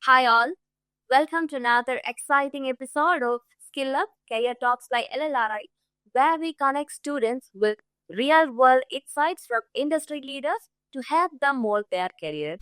Hi, all. Welcome to another exciting episode of SkillUp Career Talks by LLRI, where we connect students with real world insights from industry leaders to help them mold their career.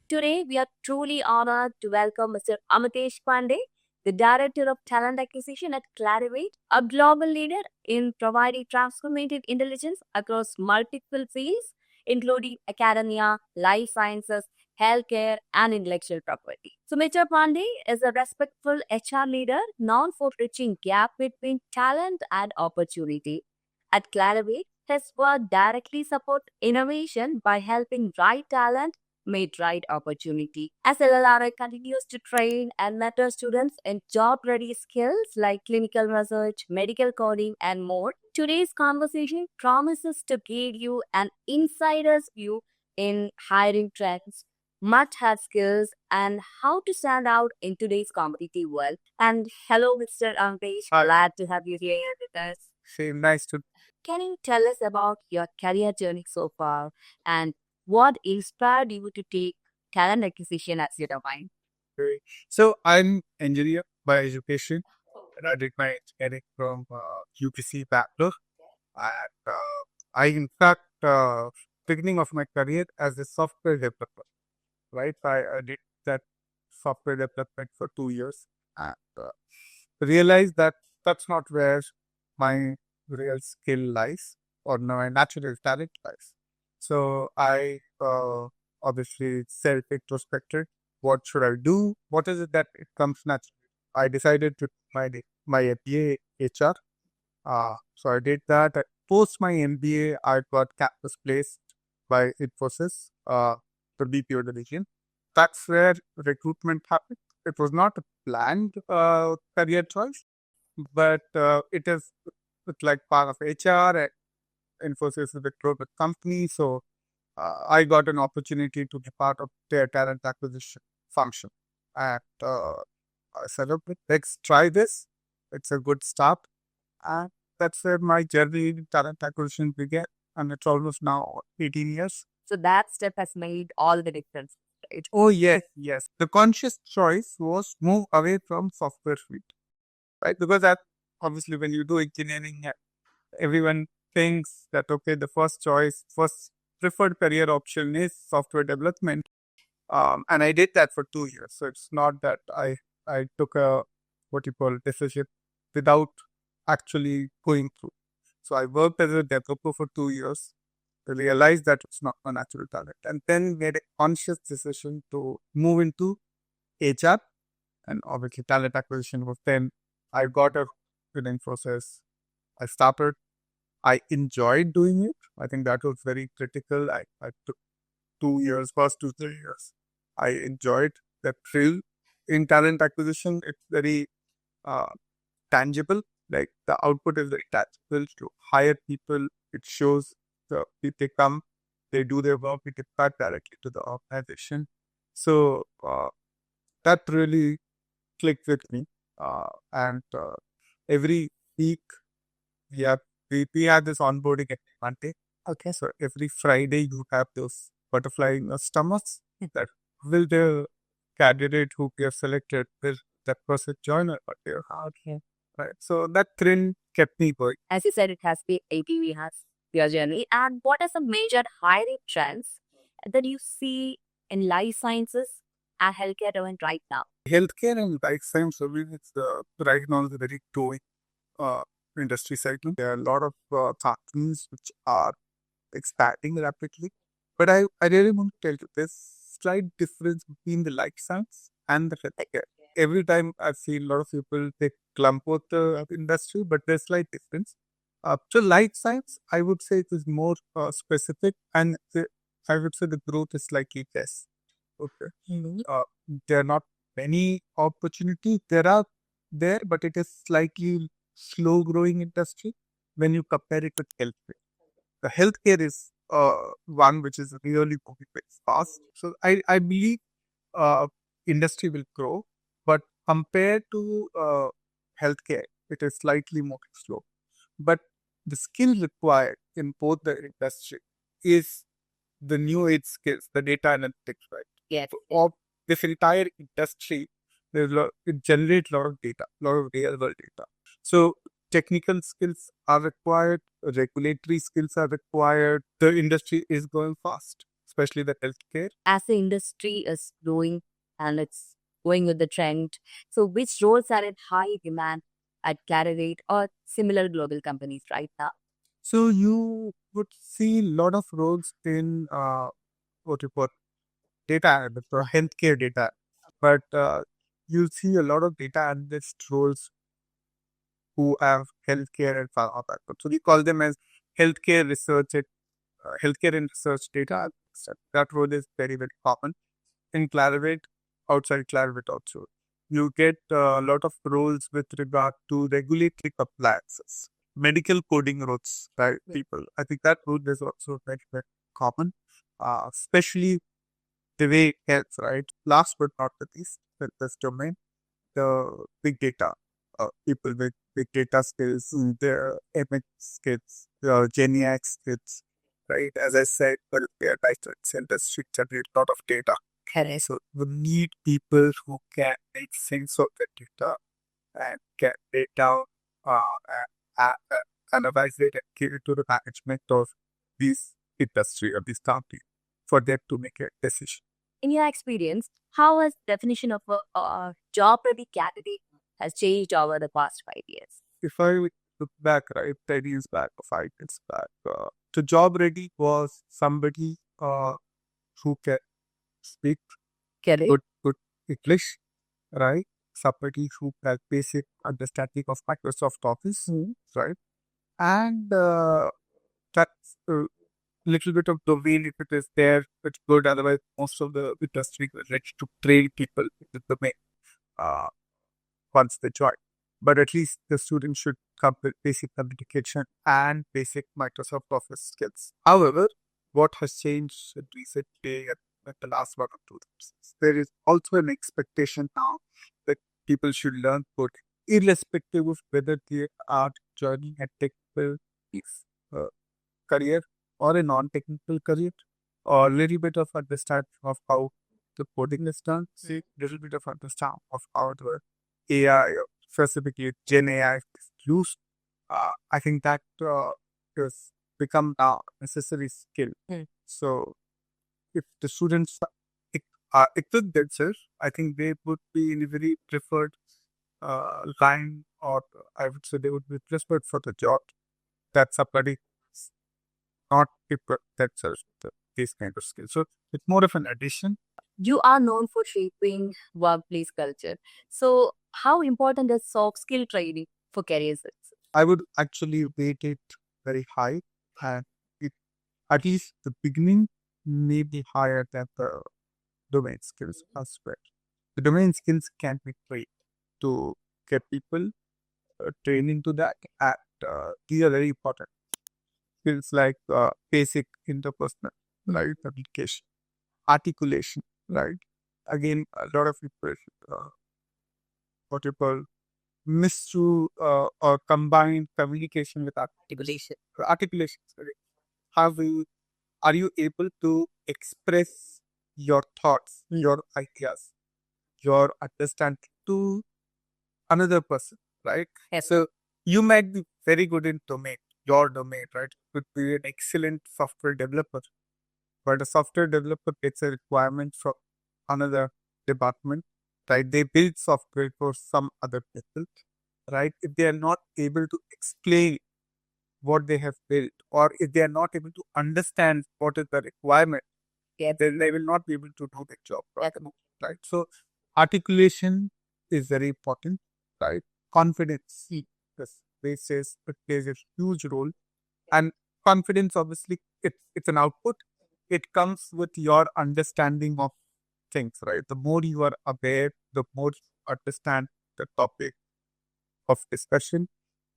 Today, we are truly honored to welcome Mr. Amitesh Pandey, the Director of Talent Acquisition at Clarivate, a global leader in providing transformative intelligence across multiple fields, including academia, life sciences, healthcare, and intellectual property. So, Mr. Pandey is a respectful HR leader known for bridging gap between talent and opportunity. At Clarivate, his work directly supports innovation by helping right talent meet right opportunity. As LLRI continues to train and mentor students in job-ready skills like clinical research, medical coding, and more, today's conversation promises to give you an insider's view in hiring trends, must-have skills, and how to stand out in today's competitive world. And hello, Mr. Ambesh. Hi. Glad to have you here with us. Same, nice to. Can you tell us about your career journey so far and what inspired you to take talent acquisition as your domain? So I'm engineer by education, and I did my engineering from UPC Bangalore. And I, in fact, beginning of my career as a software developer, right? I did that software development for 2 years, and realized that that's not where my real skill lies or my natural talent lies. So I obviously self introspected. What should I do? What is it that it comes naturally? I decided to my MBA HR. So I did that. Post my MBA, I got campus placed by Infosys, the BPO division. That's where recruitment happened. It was not a planned career choice, but it's like part of HR. Infosys is a global company, so I got an opportunity to be part of their talent acquisition function. And I said, okay, let's try this. It's a good start. And that's where my journey in talent acquisition began. And it's almost now 18 years. So that step has made all the difference, right? Oh, yes, yes. The conscious choice was move away from software suite, right? Because that obviously when you do engineering, everyone thinks that, okay, the first preferred career option is software development. And I did that for 2 years. So it's not that I took a what you call decision without actually going through. So I worked as a developer for 2 years, realized that it's not my natural talent, and then made a conscious decision to move into HR, and obviously talent acquisition was then I got a filling process. I started. I enjoyed doing it. I think that was very critical. I took 2 years, first 2 3 years. I enjoyed that thrill in talent acquisition. It's very uh, tangible. Like the output is very tangible. To hire people, it shows they come, they do their work, we get back directly to the organization. So that really clicked with me. And every week we have we have this onboarding at Monday. Okay. So every Friday you have those butterfly in your stomachs that will the candidate who we have selected will that person join or not there. Okay. Right. So that thrill kept me going. As you said, it has been 18 years, your journey. And what are some major hiring trends that you see in life sciences and healthcare doing right now? Healthcare and life science service it's right now is a very growing uh, industry segment. There are a lot of companies which are expanding rapidly. But I really want to tell you there's slight difference between the life science and the healthcare. Every time I've seen a lot of people they clump both the industry, but there's slight difference. So life science, I would say it is more specific, and I would say the growth is slightly less. Okay. There are not many opportunities. There are there, but it is slightly slow growing industry when you compare it with healthcare. The healthcare is one which is really moving very fast. So I believe uh, industry will grow, but compared to healthcare, it is slightly more slow. But the skill required in both the industry is the new age skills, the data analytics, right? Yes. Of this entire industry, it generates a lot of data, a lot of real world data. So technical skills are required, regulatory skills are required. The industry is going fast, especially the healthcare. As the industry is growing and it's going with the trend, so which roles are in high demand at Clarivate or similar global companies right now? So you would see a lot of roles in what you call data analyst or healthcare data, but you see a lot of data analyst roles who have healthcare and pharma background. So we call them as healthcare research, healthcare and research data analyst. That role is very very common in Clarivate, outside Clarivate also. You get a lot of roles with regard to regulatory compliances, medical coding roles by people. I think that role is also very, very common, especially the way health, right? Last but not the least, in this domain, the big data, people with big data skills, their MX skills, GenAI skills, right? As I said, but their title industry generate a lot of data. Correct. So we need people who can make sense of the data and get data, analyze it and give it to the management of this industry or this company for them to make a decision. In your experience, how has definition of a job-ready candidate has changed over the past 5 years? If I look back, right, 10 years back or 5 years back, the job ready was somebody who can speak Correct. good English, right? Somebody who has basic understanding of Microsoft Office, right? And that's a little bit of domain if it is there, it's good. Otherwise, most of the industry is ready to train people in the domain. Uh, once they join. But at least the students should come with basic communication and basic Microsoft Office skills. However, what has changed in recent day at the last 1 or 2 years, there is also an expectation now that people should learn coding, irrespective of whether they are joining a technical uh, career or a non-technical career, or a little bit of understanding of how the coding is done, see, little bit of understanding of how the AI, specifically Gen AI, is used. I think that has become now a necessary skill. So if the students equip themselves, I think they would be in a very preferred line, or I would say they would be preferred for the job that somebody not equip themselves with these kind of skills. So it's more of an addition. You are known for shaping workplace culture. So, how important is soft skill training for career success? I would actually rate it very high, and it, at least the beginning may be higher than the domain skills as well. The domain skills can be trained to get people trained into that, and these are very important skills like basic interpersonal, right, communication, articulation, right. Again, a lot of people, what you call, miss to or combine communication with articulation. Articulation, sorry. How are you able to express your thoughts, your ideas, your understanding to another person, right? Yes. So you might be very good in your domain, right? Could be an excellent software developer, but a software developer gets a requirement from another department, right? They build software for some other people, right? If they are not able to explain what they have built, or if they are not able to understand what is the requirement, Yes. then they will not be able to do their job properly, right? So articulation is very important, right? Confidence, yes, plays a huge role. And confidence, obviously, it's an output. It comes with your understanding of things, right? The more you are aware, the more you understand the topic of discussion,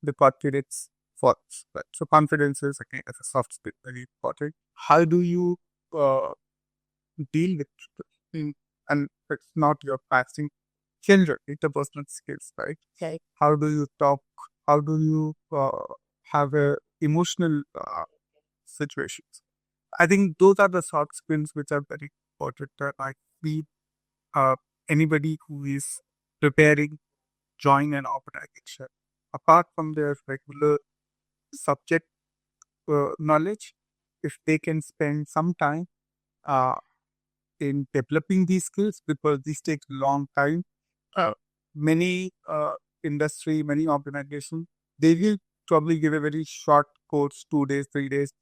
the confidence falls. Right? So confidence is again as a soft skill very important. How do you uh, deal with it? And it's not your passing children, interpersonal skills, right? Okay. How do you talk? How do you have a emotional situations? I think those are the soft skills which are very important. And I feel uh, anybody who is preparing join an organization, apart from their regular subject knowledge, if they can spend some time uh, in developing these skills, because these take long time. Uh, many many organizations, they will probably give a very short course, 2 days, 3 days,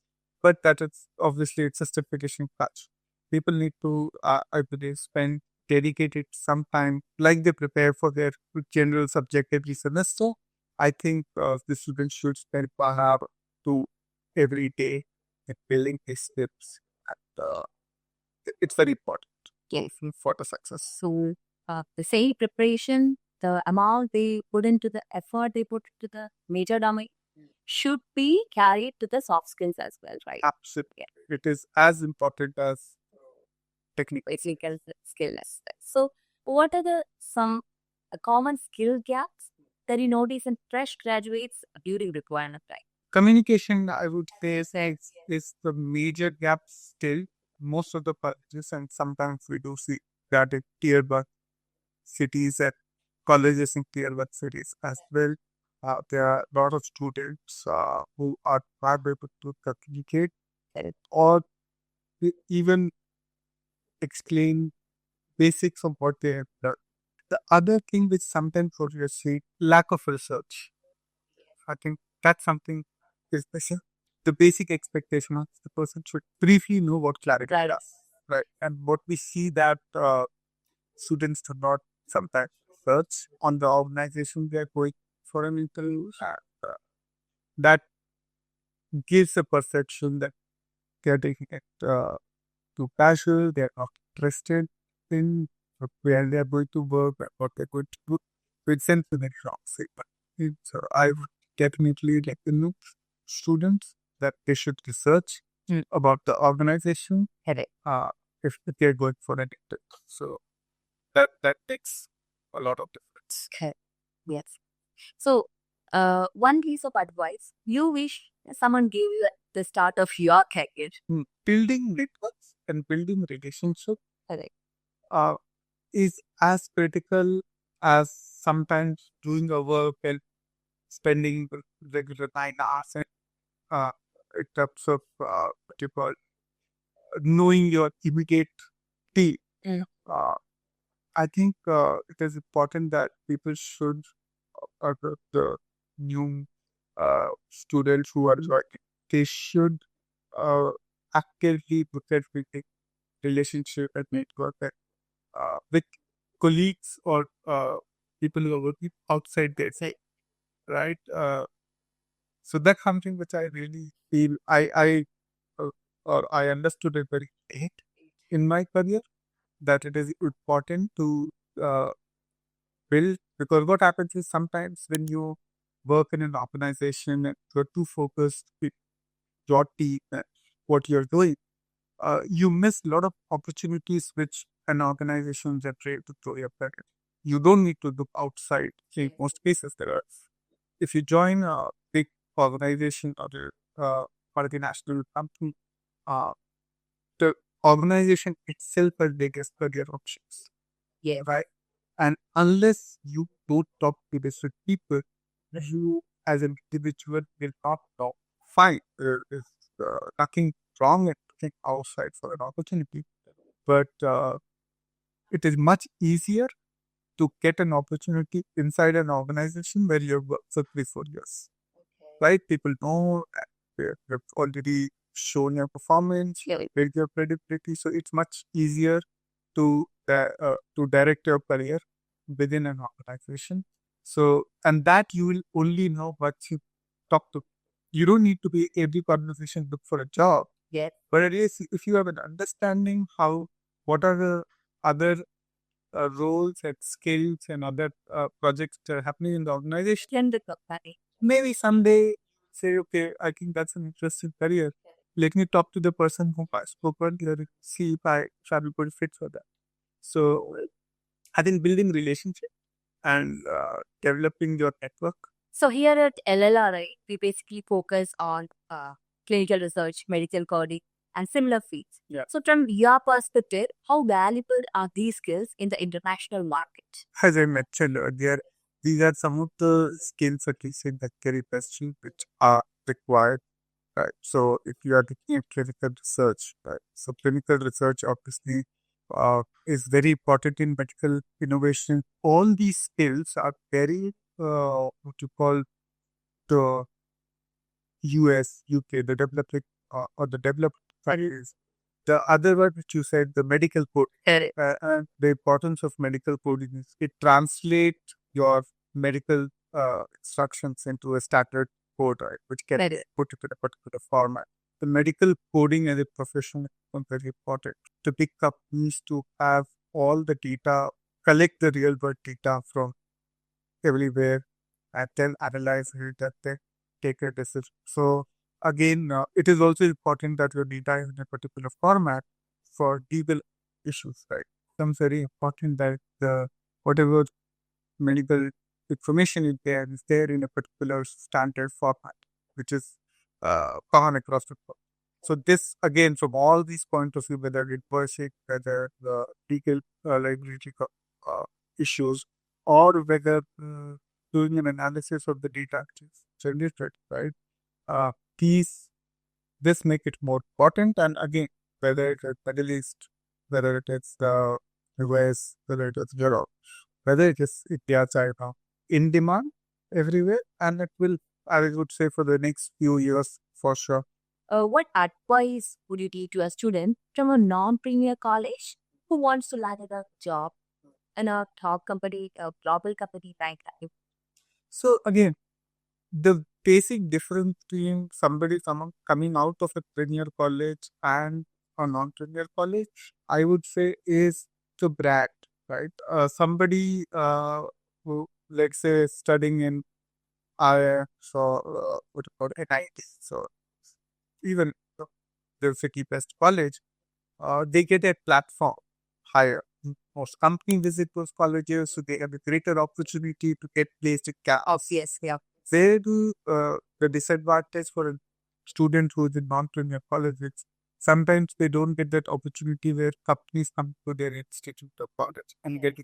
but that is obviously it's a certification batch. People need to, I believe, spend dedicated some time, like they prepare for their general subject every semester. I think the students should spend 1 hour to every day in building these skills. And, it's very important. Yes. For the success. So the same preparation, the amount they put into the effort they put into the major domain should be carried to the soft skills as well, right? Absolutely. Yeah. It is as important as technical. Technical skill aspects. So what are the some common skill gaps that you notice in fresh graduates during requirement time? Communication, I would say, is the major gap still. Most of the colleges, and sometimes we do see that in tier one cities and colleges in tier one cities as well. There are a lot of students who are not able to communicate or even explain basics of what they have done. The other thing which sometimes what you see, lack of research. I think that's something is missing. The basic expectation of the person should briefly know what clarity does, right? And what we see that students do not sometimes search on the organization they are going for an interview, and that gives a perception that they are taking it too casual, they are not interested in where they are going to work and what they're going to do. So it sends a very wrong signal. So I would definitely like to know students that they should research about the organization if they're going for an interview. So that makes a lot of difference. Okay. Yes. So, one piece of advice you wish someone gave you at the start of your career. Building networks and building relationships Correct. uh, is as critical as sometimes doing a work and spending regular 9 hours in terms of what you call knowing your immediate team. Uh, I think it is important that people should, the new students who are joining, they should uh, actively look at building relationship and network with colleagues or people who are working outside their site, right? So that's something which I really feel uh, or I understood it very late in my career, that it is important to uh, build, because what happens is sometimes when you work in an organization and you're too focused with your team and what you're doing, you miss a lot of opportunities which an organization generates to throw your packet. You don't need to look outside. In most cases, there are. If you join a big organization or a multinational company, uh, the organization itself has biggest career options. Yeah. Right? And unless you don't talk to different people, you as an individual will not know. Fine, there is nothing wrong in looking outside for an opportunity, but it is much easier to get an opportunity inside an organization where you've worked for 3, 4 years. Right? People know that you've already shown your performance, built your credibility, so it's much easier to direct your career within an organization. So, and that you will only know what you talk to. You don't need to be every conversation look for a job. Yes. But at least if you have an understanding what are the other roles and skills and other projects that are happening in the organization, Can the company. maybe someday say, okay, I think that's an interesting career. Let me talk to the person who has spoken here, see if I'm a good fit for that. So I think building relationship and developing your network. So here at LLRI, we basically focus on clinical research, medical coding, and similar fields. Yeah. So from your perspective, how valuable are these skills in the international market? As I mentioned earlier, these are some of the skills, at least in the career question, which are required. Right. So if you are looking at clinical research, right? So clinical research obviously is very important in medical innovation. All these skills are very what you call the US, UK, the developing or the developed countries. The other one which you said, the medical code, Correct. and the importance of medical coding is it translates your medical instructions into a standard code, right, which can be Correct. put in a particular format. The medical coding as a profession is very important. To pick up needs to have all the data, collect the real world data from everywhere, and then analyze it and then take a decision. So again, it is also important that your data is in a particular format for legal issues, right? Becomes very important that the whatever medical information is there in a particular standard format, which is common across the board. So this again, from all these points of view, whether it worship, whether the legal liability issues, or whether doing an analysis of the data which is generated, right? Uh, these this make it more important. And again, whether it is Middle East, whether it is the US, whether it is Europe, whether it is India, China, in demand everywhere, and it will, I would say, for the next few years for sure. What advice would you give to a student from a non-premier college who wants to land a job in a top company, a global company like that? So again, the basic difference between someone coming out of a premier college and a non-premier college, I would say, is to brag, right? Somebody who, let's say, studying in what about NIT, so even the city best college, they get a platform higher. Most companies visit those colleges, so they have a greater opportunity to get placed in camps. Obvious, yeah. Where do the disadvantage for a student who is in non-premier colleges, sometimes they don't get that opportunity where companies come to their institute of college and get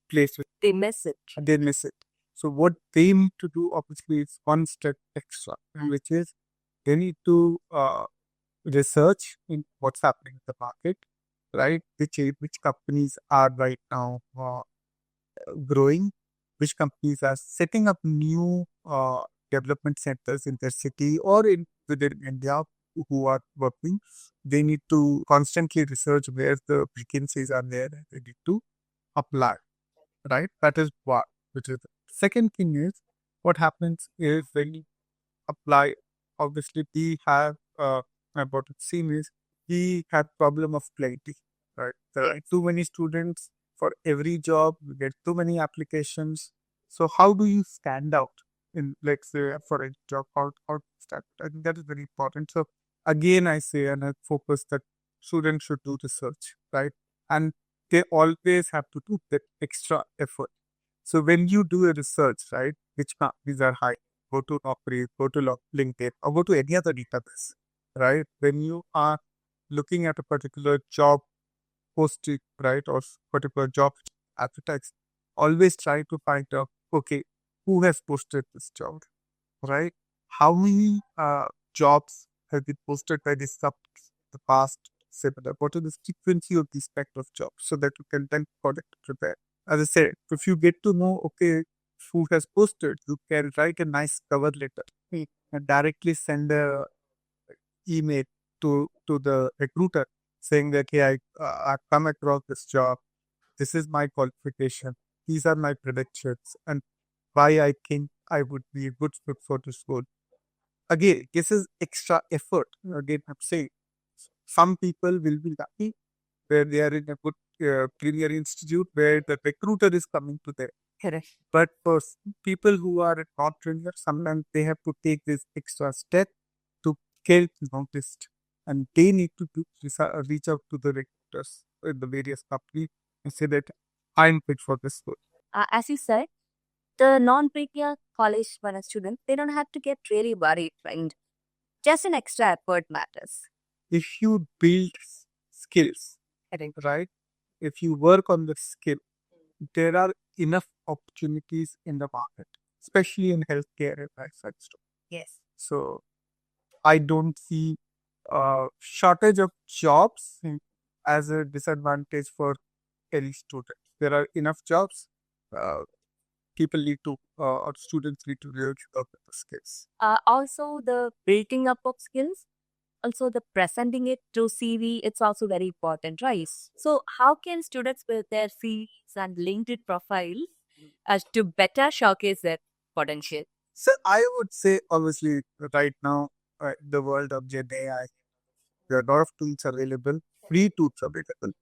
placed with, They miss it. and they miss it. So what they need to do obviously is one step extra, which is they need to research in what's happening in the market, right? Which companies are right now growing, which companies are setting up new development centers in their city or in within India who are working. They need to constantly research where the vacancies are there and they need to apply, right? That is what, which is second thing is what happens is when you apply, obviously we have about it seen is we have problem of plenty, right? There are too many students for every job, we get too many applications. So how do you stand out in, let's say, for a job? How to stand out? I think that is very important. So again, I say and I focus that students should do research, right? And they always have to do that extra effort. So when you do a research, right, which companies are high, go to Naukri, go to LinkedIn, or go to any other database, right? When you are looking at a particular job posting, right, or particular job advertised, always try to find out, okay, who has posted this job, right? How many jobs have been posted by this sub the past similar? What is the frequency of these type of jobs so that you can then product prepare? As I said, if you get to know, okay, who has posted, you can write a nice cover letter and directly send a email to the recruiter saying that, hey, I've come across this job. This is my qualification. These are my predictions. And why I think I would be a good fit for this role. Again, this is extra effort. Again, I'm saying some people will be lucky where they are in a good career institute where the recruiter is coming to them. Correct. But for people who are not trainers, sometimes they have to take this extra step to get noticed. And they need to reach out to the recruiters in the various companies and say that I'm fit for this role. As you said, the non-previous college students, they don't have to get really worried, right? Just an extra effort matters. If you build skills, Correct. right? If you work on the skill, there are enough opportunities in the market, especially in healthcare and life science. Yes. So I don't see shortage of jobs as a disadvantage for any student. There are enough jobs. Uh, People need to, or students need to really work with the skills. Also, the building up of skills, also the presenting it through CV, it's also very important, right? So, how can students build their CVs and LinkedIn profiles as to better showcase their potential? So I would say, obviously, right now, the world of Gen AI, there are a lot of tools available, free tools available.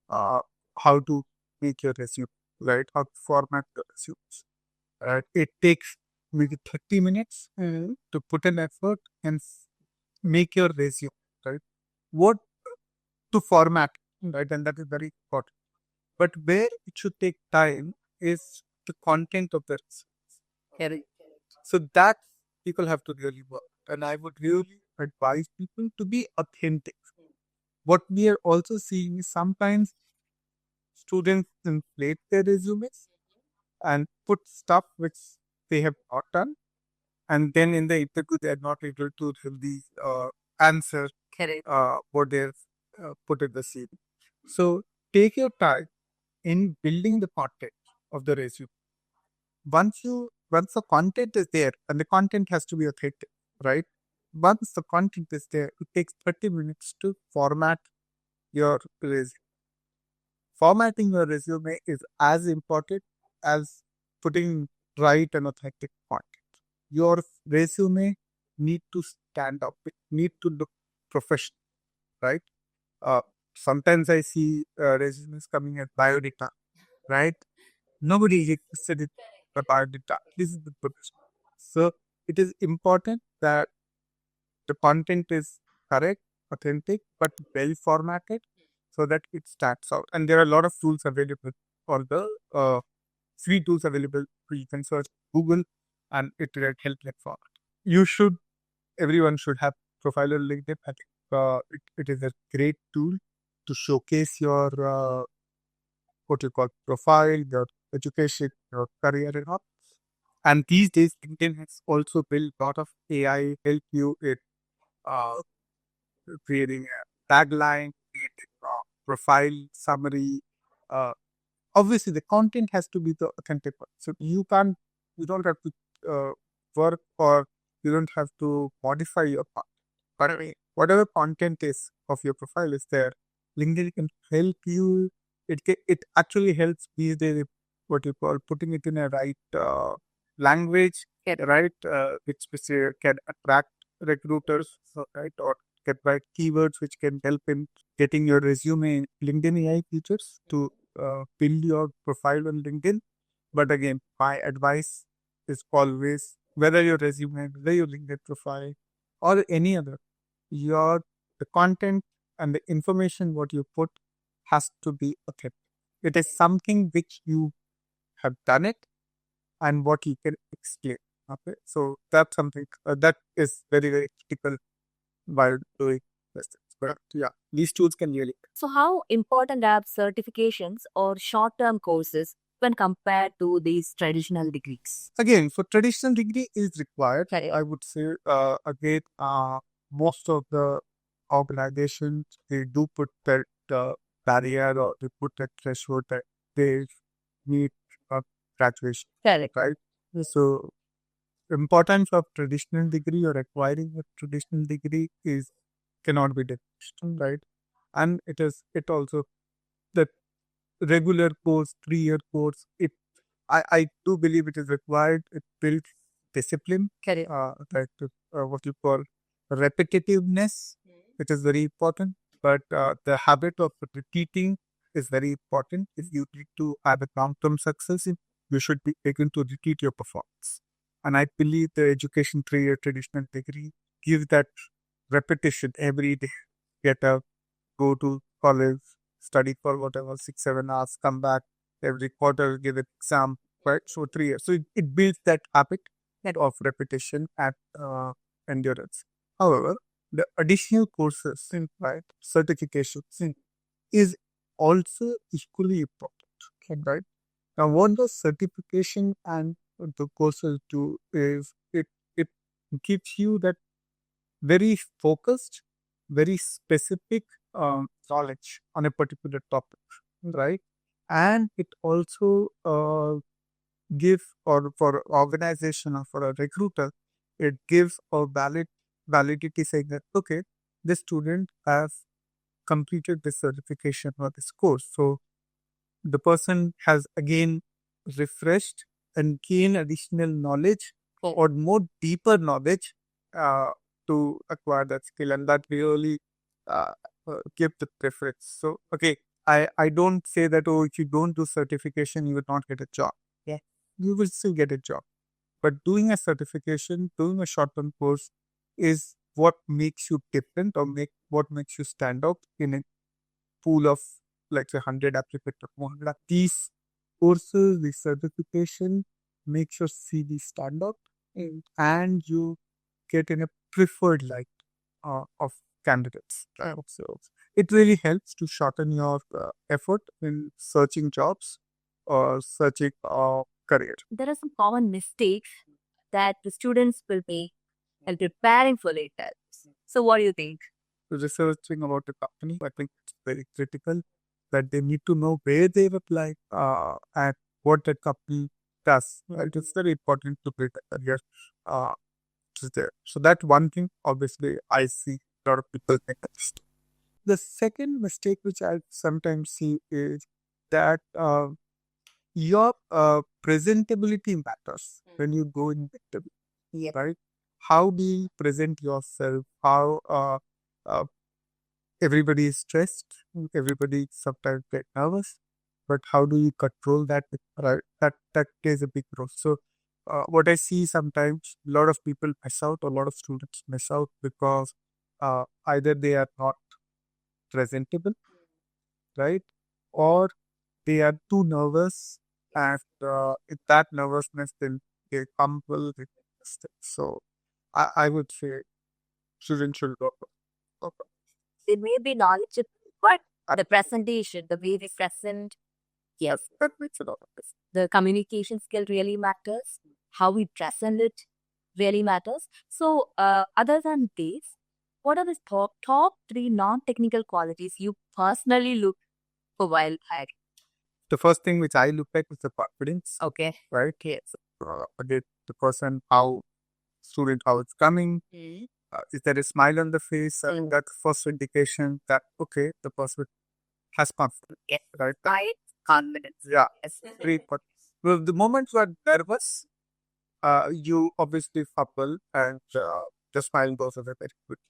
Uh, how to make your resume, right? How to format your resumes. Right? It takes maybe 30 minutes to put an effort and make your resume, right? What to format, right? And that is very important. But where it should take time is the content of the resume. Correct. So that people have to really work. And I would really advise people to be authentic. What we are also seeing is sometimes students inflate their resumes and put stuff which they have not done. And then in the interview, they are not able to really answer Correct. what they've put in the CV. So take your time in building the content of the resume. Once the content is there, and the content has to be authentic, right? Once the content is there, it takes 30 minutes to format your resume. Formatting your resume is as important as putting right and authentic content. Your resume need to stand up. It need to look professional, right? Uh, Sometimes I see resumes coming as biodata, right? Nobody is interested in the biodata. This is the profession. So it is important that the content is correct, authentic, but well formatted so that it stands out. And there are a lot of tools available for the free tools available. You can search Google and it will help that format. You should, everyone should have profile on LinkedIn. I think it is a great tool to showcase your what you call profile, your education, your career, and all. And these days, LinkedIn has also built a lot of AI help you in uh, creating a tagline, creating a profile summary. Uh, Obviously, the content has to be the authentic one. So you don't have to work or you don't have to modify your content. But I mean, whatever content is of your profile is there, LinkedIn can help you. It actually helps these days, what you call putting it in a right language, right, which can attract recruiters, right, or get right keywords which can help in getting your resume. LinkedIn AI features to build your profile on LinkedIn. But again, my advice is always whether your resume, whether your LinkedIn profile, or any other, your the content and the information what you put has to be authentic. It is something which you have done it and what you can explain. Okay, so that's something that is very very critical while doing this. But yeah, these tools can really. So, how important are certifications or short term courses when compared to these traditional degrees? Again, for traditional degree is required. Correct. I would say again, most of the organizations they do put that barrier or they put that threshold that they need graduation, Correct. right? So importance of traditional degree or acquiring a traditional degree is cannot be diminished, right? And it also the regular course, 3-year course, it I do believe it is required. It builds discipline, Correct. what you call repetitiveness. It is very important, but the habit of repeating is very important. If you need to have a long-term success, you should be able to repeat your performance. And I believe the education 3 year traditional degree gives that repetition every day. Get up, go to college, study for whatever 6, 7 hours, come back every quarter, give an exam, right? So 3 years. So it builds that habit of repetition and endurance. However, the additional courses, right, certifications is also equally important, right? Now, what the certification and the courses do is it gives you that very focused, very specific knowledge on a particular topic, right? And it also gives, or for organization or for a recruiter, it gives a validity saying that okay, this student has completed this certification or this course. So the person has again refreshed and gained additional knowledge or more deeper knowledge uh, to acquire that skill, and that really uh, give the preference. So, okay, I don't say that, oh, if you don't do certification, you will not get a job. Yeah, you will still get a job. But doing a certification, doing a short-term course is what makes you different, or what makes you stand out in a pool of, like, say, 100 applicants or 400. These courses, the certification makes your CV stand out, and you get in a preferred light of candidates. Right? So it really helps to shorten your effort in searching jobs or searching career. There are some common mistakes that the students will make and preparing for later. So, what do you think? Researching about the company, I think it's very critical that they need to know where they've applied and what that company does. Right? It's very important to build a career uh, is there. So that's one thing, obviously, I see a lot of people make that mistake. The second mistake which I sometimes see is that your presentability matters when you go in interview. Yeah. Right? How do you present yourself? How everybody is stressed, everybody sometimes get nervous, but how do you control that? Right, that plays a big role. So, what I see sometimes, a lot of people miss out, a lot of students miss out because either they are not presentable, right, or they are too nervous, and in that nervousness, then they fumble. They make mistakes. So, I would say students should go. They may be knowledgeable, but the presentation, the way we present, yes, That makes a lot of sense. the communication skill really matters. How we present it really matters. So, other than this, what are the top three non-technical qualities you personally look for while hiring? The first thing which I look at is the confidence, Okay. right? Yes. Again, the person, how student, how it's coming, is there a smile on the face? That's first indication that, okay, the person has confidence, Yes. right? Right. Confidence. Yeah, Yes. very important. Well, the moment you are nervous, you obviously fumble, and the smile goes away very quickly,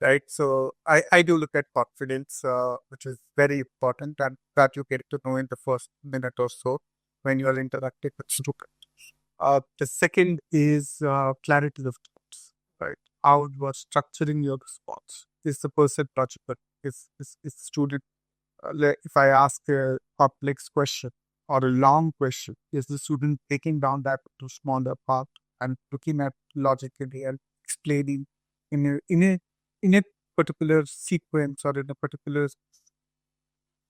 right? So I do look at confidence, which is very important, and that you get to know in the first minute or so when you are interacting with students. The second is clarity of thoughts, right? How you are structuring your response. Is the person logical? Is student, like if I ask a complex question or a long question, is the student breaking down that to smaller part and looking at logically and explaining in a particular sequence or in a particular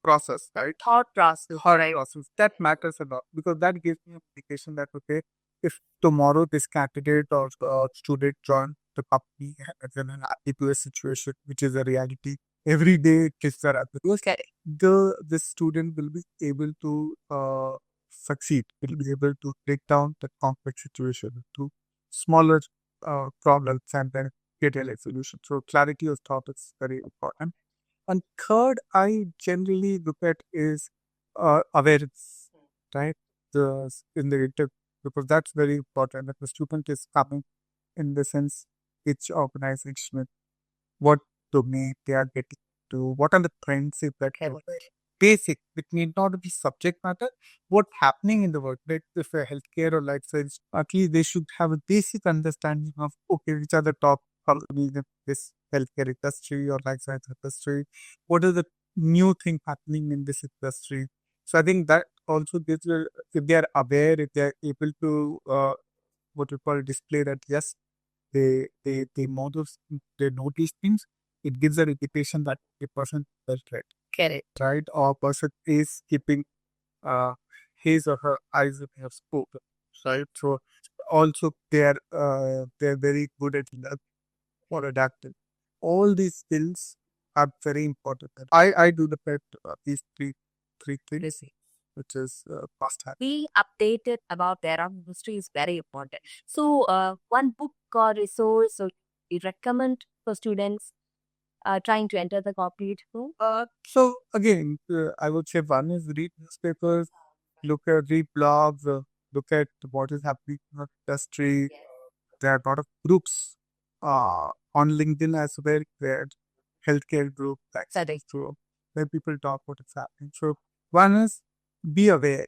process, right? Thought process. Thought process. That matters a lot because that gives me an indication that, okay, if tomorrow this candidate or student join the company and is in an ambiguous situation, which is a reality, every day kids are ambiguous, Okay. the student will be able to succeed, will be able to break down the complex situation into smaller problems and then get a solution. So clarity of thought is very important. And third, I generally look at is awareness, right? in the interview, because that's very important that the student is coming in the sense which organization, what domain they are getting to, what are the trends if that basic, it need not be subject matter, what happening in the work, like if a healthcare or life science, at least they should have a basic understanding of, okay, which are the top companies in this healthcare industry or life science industry, what are the new thing happening in this industry. So I think that also gives, if they are aware, if they are able to, what we call display that, yes, they know those, they know these things, it gives an indication that a person is right. Correct. Right? Or person is keeping uh, his or her eyes in her scope. Right? So also they're very good at learning or adapting. All these skills are very important. I do the pet these three things, which is must have. Be updated about their own history is very important. So, one book or resource or you recommend for students trying to enter the corporate world? So again, I would say one is read newspapers, read blogs, look at what is happening in the industry. There are a lot of groups on LinkedIn as well, where healthcare group, vaccines group, where people talk what is happening. So one is be aware,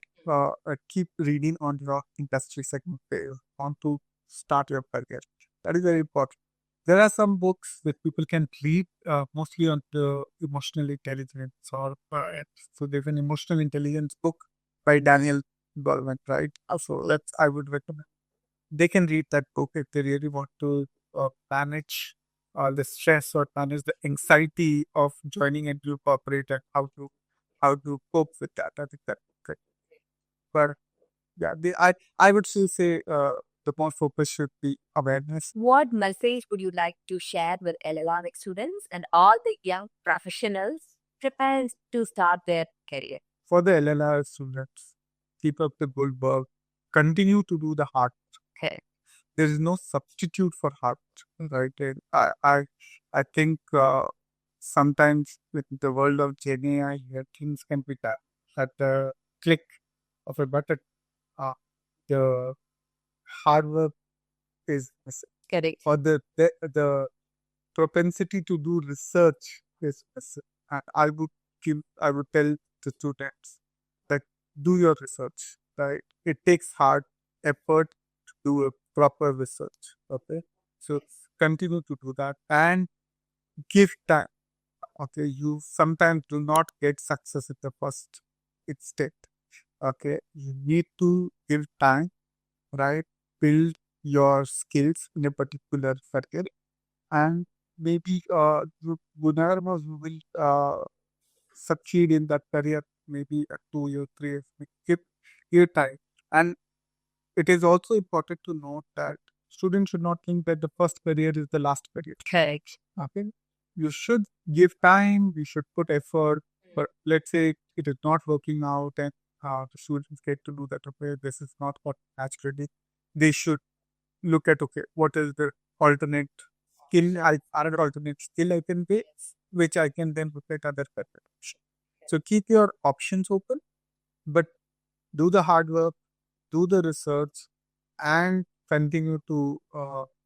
keep reading on your industry segment where you want to start your career. That is very important. There are some books that people can read, mostly on the emotional intelligence or so there's an emotional intelligence book by Daniel Goleman, right? So that's I would recommend. They can read that book if they really want to manage the stress or manage the anxiety of joining a new corporate and how to cope with that. I think that good. But yeah, I would still say the more focus should be awareness. What message would you like to share with LLRI students and all the young professionals preparing to start their career? For the LLR students, keep up the good work. Continue to do the hard. Okay. There is no substitute for hard, right? And I think sometimes with the world of Gen AI, here things can be done at the click of a button. The hard work is missing. Correct. Or the propensity to do research is missing. And I would tell the students that do your research, right? It takes hard effort to do a proper research. Okay. So continue to do that and give time. Okay. You sometimes do not get success at the first step. Okay. You need to give time, right? Build your skills in a particular career, and maybe whenever you will succeed in that career, maybe 2 years, 3 years, give your time. And it is also important to note that students should not think that the first career is the last career. Correct. Okay, you should give time. We should put effort. But let's say it is not working out, and the students get to do that. Okay, this is not what naturally. They should look at, okay, what is the alternate other alternate skill I can pay, which I can then look at other careers. So keep your options open, but do the hard work, do the research, and continue to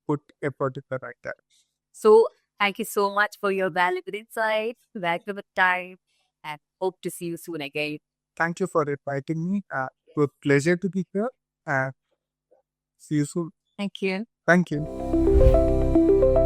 put effort in the right direction. So, thank you so much for your valuable insights, valuable time, and hope to see you soon again. Thank you for inviting me. It was a pleasure to be here, and see you soon. Thank you. Thank you.